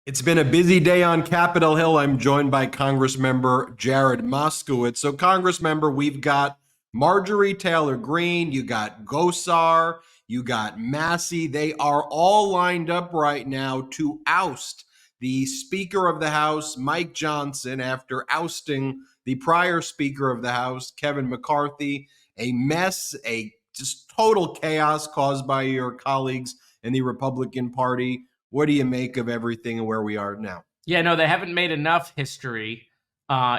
It's been a busy day on Capitol Hill. I'm joined by Congressmember Jared Moskowitz. So, Congressmember, we've got Marjorie Taylor Greene, you got Gosar, you got Massey. They are all lined up right now to oust the Speaker of the House, Mike Johnson, after ousting the prior Speaker of the House, Kevin McCarthy. A mess, a just total chaos caused by your colleagues in the Republican Party. What do you make of everything and where we are now? Yeah, no, they haven't made enough history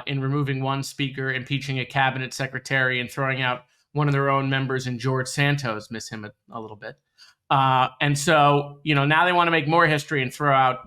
in removing one speaker, impeaching a cabinet secretary, and throwing out one of their own members in George Santos. Miss him a little bit. And so, now they want to make more history and throw out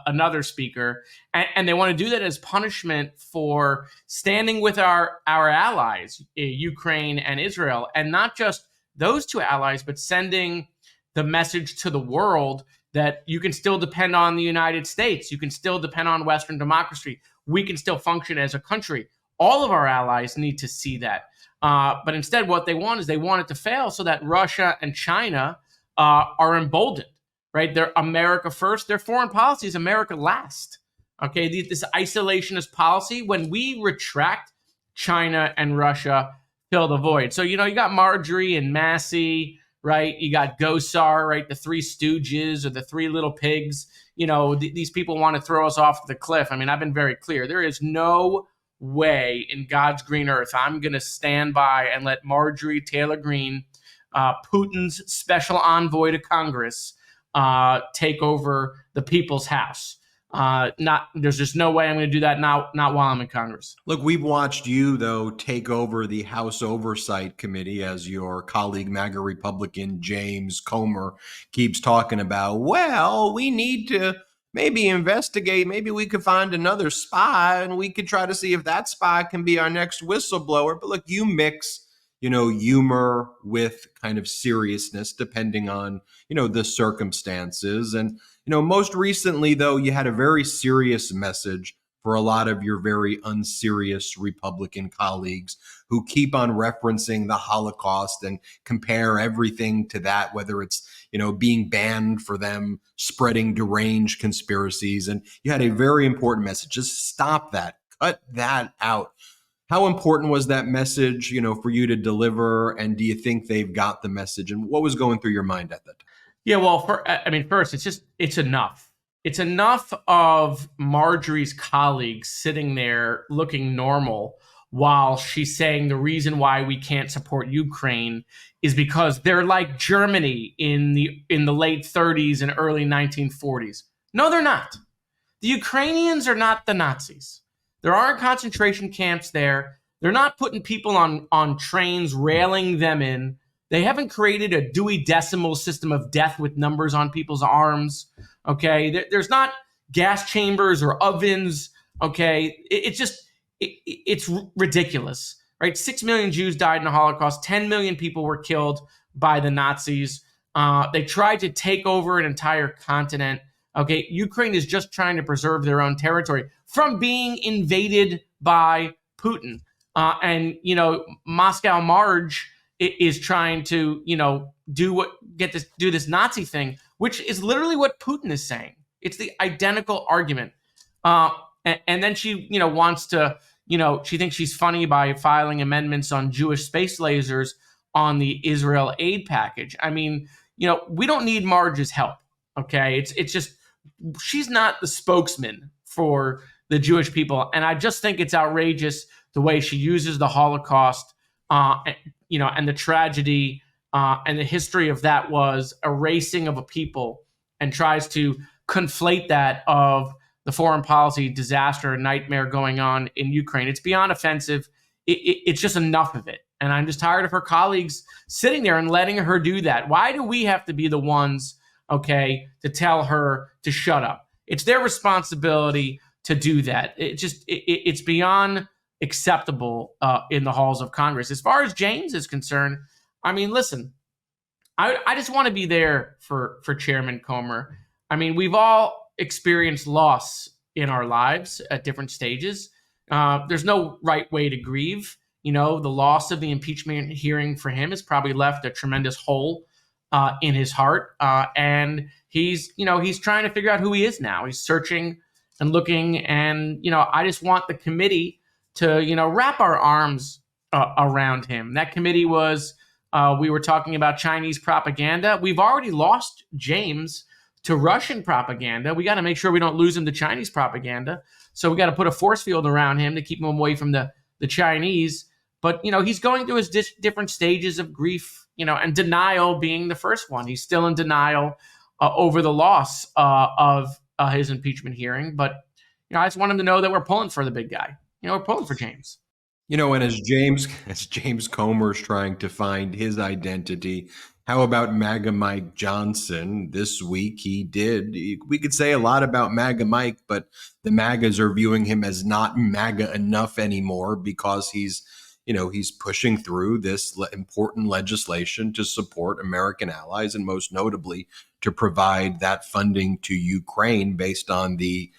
another speaker. And they want to do that as punishment for standing with our allies, Ukraine and Israel, and not just those two allies, but sending the message to the world that you can still depend on the United States. You can still depend on Western democracy. We can still function as a country. All of our allies need to see that. But instead, what they want is they want it to fail so that Russia and China are emboldened, right? They're America first. Their foreign policy is America last. Okay, this isolationist policy, when we retract, China and Russia fill the void. So, you got Marjorie and Massey, right? You got Gosar, right? The Three Stooges or the Three Little Pigs. These people want to throw us off the cliff. I mean, I've been very clear. There is no way in God's green earth I'm going to stand by and let Marjorie Taylor Greene, Putin's special envoy to Congress, take over the people's house. There's just no way I'm going to do that. Not while I'm in Congress. Look, we've watched you, though, take over the House Oversight Committee as your colleague, MAGA Republican James Comer, keeps talking about. Well, we need to maybe investigate. Maybe we could find another spy and we could try to see if that spy can be our next whistleblower. But look, you mix, humor with kind of seriousness, depending on, the circumstances. And most recently, though, you had a very serious message for a lot of your very unserious Republican colleagues who keep on referencing the Holocaust and compare everything to that, whether it's, being banned for them spreading deranged conspiracies. And you had a very important message. Just stop that. Cut that out. How important was that message, for you to deliver? And do you think they've got the message? And what was going through your mind at that time? Yeah, well, first, it's enough. It's enough of Marjorie's colleagues sitting there looking normal while she's saying the reason why we can't support Ukraine is because they're like Germany in the late 30s and early 1940s. No, they're not. The Ukrainians are not the Nazis. There aren't concentration camps there. They're not putting people on trains, railing them in. They haven't created a Dewey Decimal System of death with numbers on people's arms. Okay, there's not gas chambers or ovens. Okay, it's ridiculous, right? 6 million Jews died in the Holocaust. 10 million people were killed by the Nazis. They tried to take over an entire continent. Okay, Ukraine is just trying to preserve their own territory from being invaded by Putin. And Moscow Marge is trying to, do this Nazi thing, which is literally what Putin is saying. It's the identical argument. And then she, wants to, she thinks she's funny by filing amendments on Jewish space lasers on the Israel aid package. I mean, we don't need Marge's help. Okay, it's just she's not the spokesman for the Jewish people, and I just think it's outrageous the way she uses the Holocaust. And the tragedy and the history of that was erasing of a people, and tries to conflate that of the foreign policy disaster and nightmare going on in Ukraine. It's beyond offensive. It's just enough of it. And I'm just tired of her colleagues sitting there and letting her do that. Why do we have to be the ones, to tell her to shut up? It's their responsibility to do that. It's beyond acceptable in the halls of Congress. As far as James is concerned, I mean, listen, I just want to be there for Chairman Comer. I mean, we've all experienced loss in our lives at different stages. There's no right way to grieve. The loss of the impeachment hearing for him has probably left a tremendous hole in his heart, and he's trying to figure out who he is now. He's searching and looking, and I just want the committee to wrap our arms around him. That committee was we were talking about Chinese propaganda. We've already lost James to Russian propaganda. We got to make sure we don't lose him to Chinese propaganda. So we got to put a force field around him to keep him away from the Chinese. But he's going through his different stages of grief, and denial being the first one. He's still in denial over the loss of his impeachment hearing. But I just want him to know that we're pulling for the big guy. We're pulling for James. And as James Comer's trying to find his identity, how about MAGA Mike Johnson? This week we could say a lot about MAGA Mike, but the MAGAs are viewing him as not MAGA enough anymore because he's pushing through this important legislation to support American allies and most notably to provide that funding to Ukraine based on the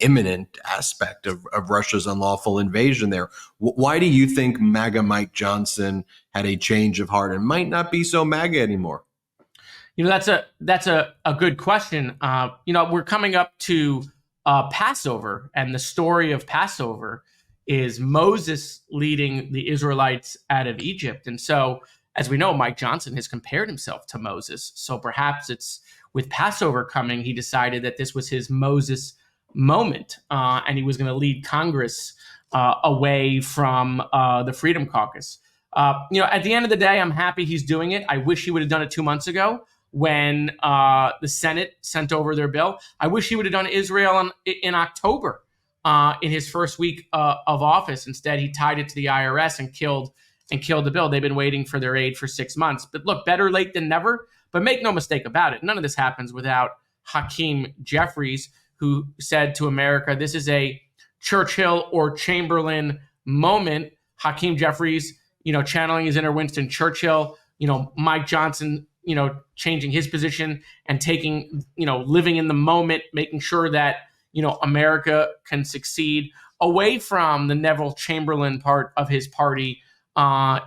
imminent aspect of Russia's unlawful invasion there. Why do you think MAGA Mike Johnson had a change of heart and might not be so MAGA anymore? That's a good question. We're coming up to Passover, and the story of Passover is Moses leading the Israelites out of Egypt. And so, as we know, Mike Johnson has compared himself to Moses. So perhaps it's with Passover coming, he decided that this was his Moses moment, and he was going to lead Congress away from the Freedom Caucus. At the end of the day, I'm happy he's doing it. I wish he would have done it 2 months ago when the Senate sent over their bill. I wish he would have done Israel in October in his first week of office. Instead, he tied it to the IRS and killed the bill. They've been waiting for their aid for 6 months. But look, better late than never. But make no mistake about it, none of this happens without Hakeem Jeffries, who said to America, this is a Churchill or Chamberlain moment. Hakeem Jeffries, channeling his inner Winston Churchill, Mike Johnson, changing his position and taking, living in the moment, making sure that, America can succeed away from the Neville Chamberlain part of his party,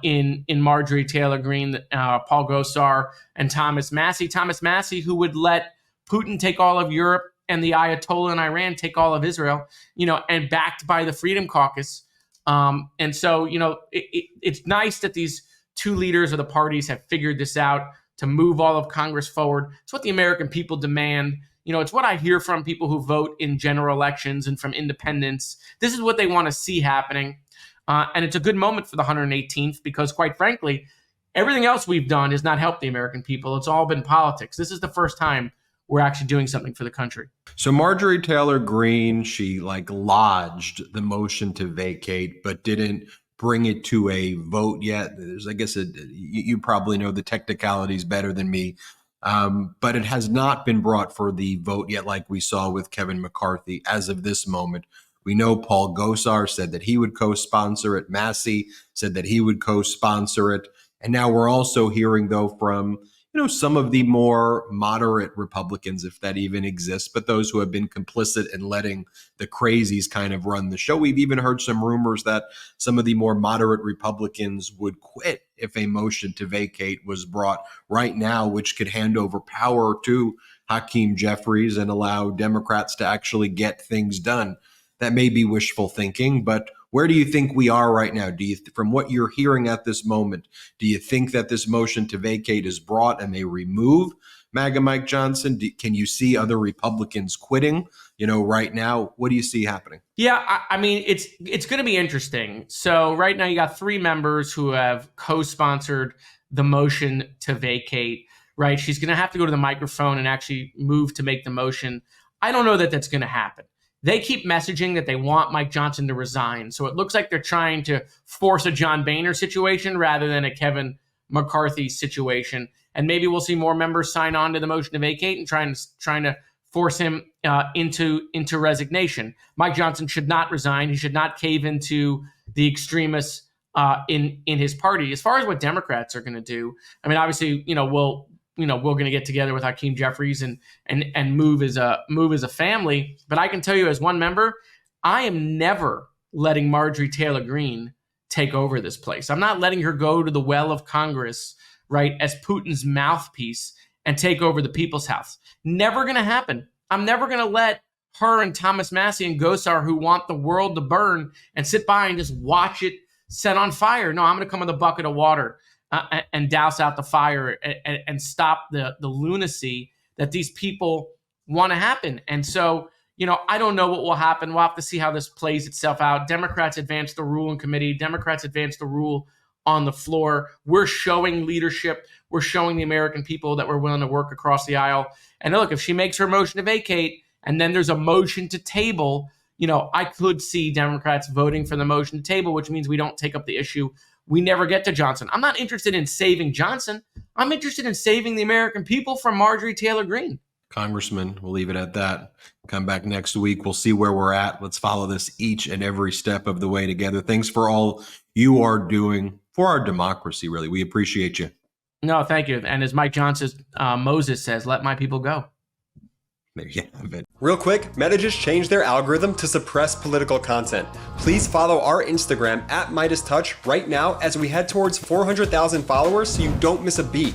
in Marjorie Taylor Greene, Paul Gosar, and Thomas Massie. Thomas Massie, who would let Putin take all of Europe and the Ayatollah in Iran take all of Israel, and backed by the Freedom Caucus. And so, it's nice that these two leaders of the parties have figured this out to move all of Congress forward. It's what the American people demand. It's what I hear from people who vote in general elections and from independents. This is what they want to see happening. And it's a good moment for the 118th because, quite frankly, everything else we've done has not helped the American people. It's all been politics. This is the first time we're actually doing something for the country. So Marjorie Taylor Greene, she lodged the motion to vacate, but didn't bring it to a vote yet. There's, I guess, you probably know the technicalities better than me. But it has not been brought for the vote yet, like we saw with Kevin McCarthy as of this moment. We know Paul Gosar said that he would co-sponsor it. Massie said that he would co-sponsor it. And now we're also hearing, though, from, some of the more moderate Republicans, if that even exists, but those who have been complicit in letting the crazies kind of run the show. We've even heard some rumors that some of the more moderate Republicans would quit if a motion to vacate was brought right now, which could hand over power to Hakeem Jeffries and allow Democrats to actually get things done. That may be wishful thinking, but where do you think we are right now? From what you're hearing at this moment, do you think that this motion to vacate is brought and they remove MAGA Mike Johnson? Can you see other Republicans quitting, right now? What do you see happening? Yeah, I mean, it's going to be interesting. So right now you got 3 members who have co-sponsored the motion to vacate, right? She's going to have to go to the microphone and actually move to make the motion. I don't know that that's going to happen. They keep messaging that they want Mike Johnson to resign. So it looks like they're trying to force a John Boehner situation rather than a Kevin McCarthy situation. And maybe we'll see more members sign on to the motion to vacate and trying to force him into resignation. Mike Johnson should not resign. He should not cave into the extremists in his party. As far as what Democrats are going to do, I mean, obviously, we're going to get together with Hakeem Jeffries and move as a family. But I can tell you as one member, I am never letting Marjorie Taylor Greene take over this place. I'm not letting her go to the well of Congress right, as Putin's mouthpiece and take over the people's house. Never going to happen. I'm never going to let her and Thomas Massie and Gosar, who want the world to burn, and sit by and just watch it set on fire. No, I'm going to come with a bucket of water and douse out the fire and stop the lunacy that these people want to happen. And so, I don't know what will happen. We'll have to see how this plays itself out. Democrats advance the rule in committee. Democrats advance the rule on the floor. We're showing leadership. We're showing the American people that we're willing to work across the aisle. And look, if she makes her motion to vacate and then there's a motion to table, I could see Democrats voting for the motion to table, which means we don't take up the issue. We never get to Johnson. I'm not interested in saving Johnson. I'm interested in saving the American people from Marjorie Taylor Greene. Congressman, we'll leave it at that. Come back next week. We'll see where we're at. Let's follow this each and every step of the way together. Thanks for all you are doing for our democracy, really. We appreciate you. No, thank you. And as Mike Johnson, Moses says, let my people go. There you have it. Real quick, Meta just changed their algorithm to suppress political content. Please follow our Instagram at MeidasTouch right now as we head towards 400,000 followers so you don't miss a beat.